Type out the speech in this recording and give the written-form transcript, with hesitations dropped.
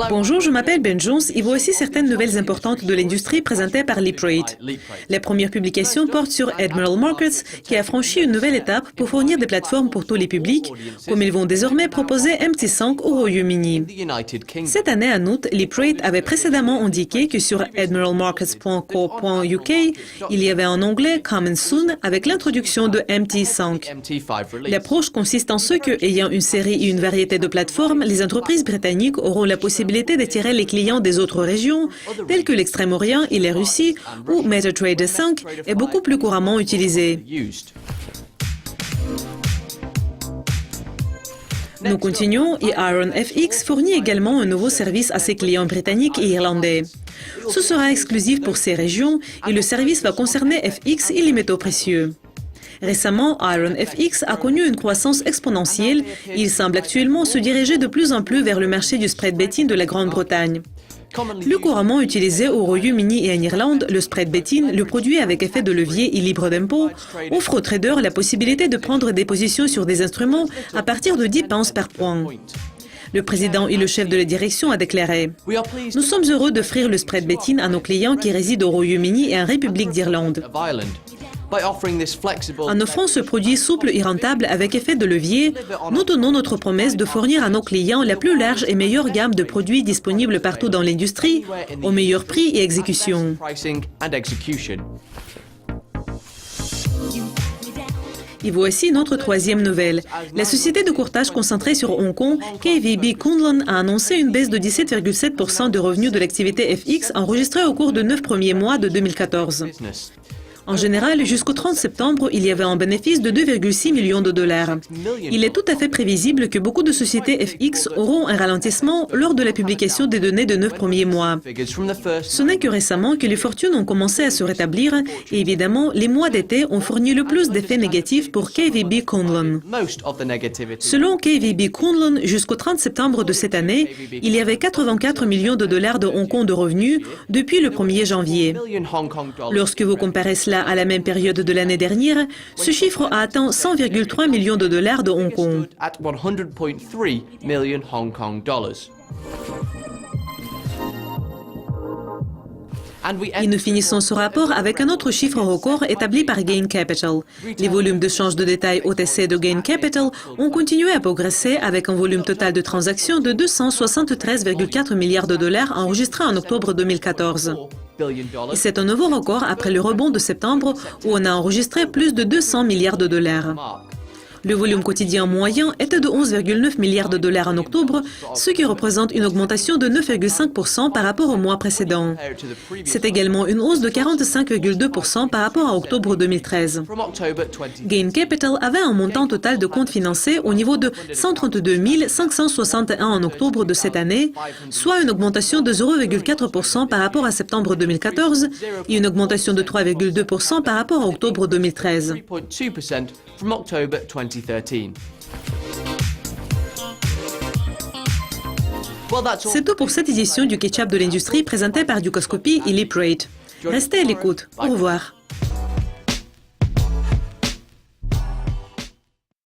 Bonjour, je m'appelle Ben Jones et voici certaines nouvelles importantes de l'industrie présentées par LeapRate. La première publication porte sur Admiral Markets, qui a franchi une nouvelle étape pour fournir des plateformes pour tous les publics, comme ils vont désormais proposer MT5 au Royaume-Uni. Cette année, en août, LeapRate avait précédemment indiqué que sur admiralmarkets.co.uk, il y avait en anglais Coming Soon avec l'introduction de MT5. L'approche consiste en ce que, ayant une série et une variété de plateformes, les entreprises britanniques auront la possibilité d'attirer les clients des autres régions, telles que l'Extrême-Orient et la Russie, où MetaTrader 5 est beaucoup plus couramment utilisé. Nous continuons et IronFX fournit également un nouveau service à ses clients britanniques et irlandais. Ce sera exclusif pour ces régions et le service va concerner FX et les métaux précieux. Récemment, IronFX a connu une croissance exponentielle et il semble actuellement se diriger de plus en plus vers le marché du spread betting de la Grande-Bretagne. Plus couramment utilisé au Royaume-Uni et en Irlande, le spread betting, le produit avec effet de levier et libre d'impôt, offre aux traders la possibilité de prendre des positions sur des instruments à partir de 10 pounds par point. Le président et le chef de la direction a déclaré « Nous sommes heureux d'offrir le spread betting à nos clients qui résident au Royaume-Uni et en République d'Irlande. » En offrant ce produit souple et rentable avec effet de levier, nous tenons notre promesse de fournir à nos clients la plus large et meilleure gamme de produits disponibles partout dans l'industrie, au meilleur prix et exécution. Et voici notre troisième nouvelle. La société de courtage concentrée sur Hong Kong, KVB Kunlun, a annoncé une baisse de 17,7% de revenus de l'activité FX enregistrée au cours des 9 premiers mois de 2014. En général, jusqu'au 30 septembre, il y avait un bénéfice de 2,6 millions de dollars. Il est tout à fait prévisible que beaucoup de sociétés FX auront un ralentissement lors de la publication des données de 9 premiers mois. Ce n'est que récemment que les fortunes ont commencé à se rétablir et évidemment, les mois d'été ont fourni le plus d'effets négatifs pour KVB Kunlun. Selon KVB Kunlun, jusqu'au 30 septembre de cette année, il y avait 84 millions de dollars de Hong Kong de revenus depuis le 1er janvier. Lorsque vous comparez cela à la même période de l'année dernière, ce chiffre a atteint 100,3 millions de dollars de Hong Kong. Et nous finissons ce rapport avec un autre chiffre record établi par Gain Capital. Les volumes de change de détail OTC de Gain Capital ont continué à progresser avec un volume total de transactions de 273,4 milliards de dollars enregistré en octobre 2014. Et c'est un nouveau record après le rebond de septembre où on a enregistré plus de 200 milliards de dollars. Le volume quotidien moyen était de 11,9 milliards de dollars en octobre, ce qui représente une augmentation de 9,5% par rapport au mois précédent. C'est également une hausse de 45,2% par rapport à octobre 2013. Gain Capital avait un montant total de comptes financés au niveau de 132 561 en octobre de cette année, soit une augmentation de 0,4% par rapport à septembre 2014 et une augmentation de 3,2% par rapport à octobre 2013. C'est tout pour cette édition du Catch-up de l'industrie présentée par Dukascopy et LeapRate. Restez à l'écoute. Au revoir.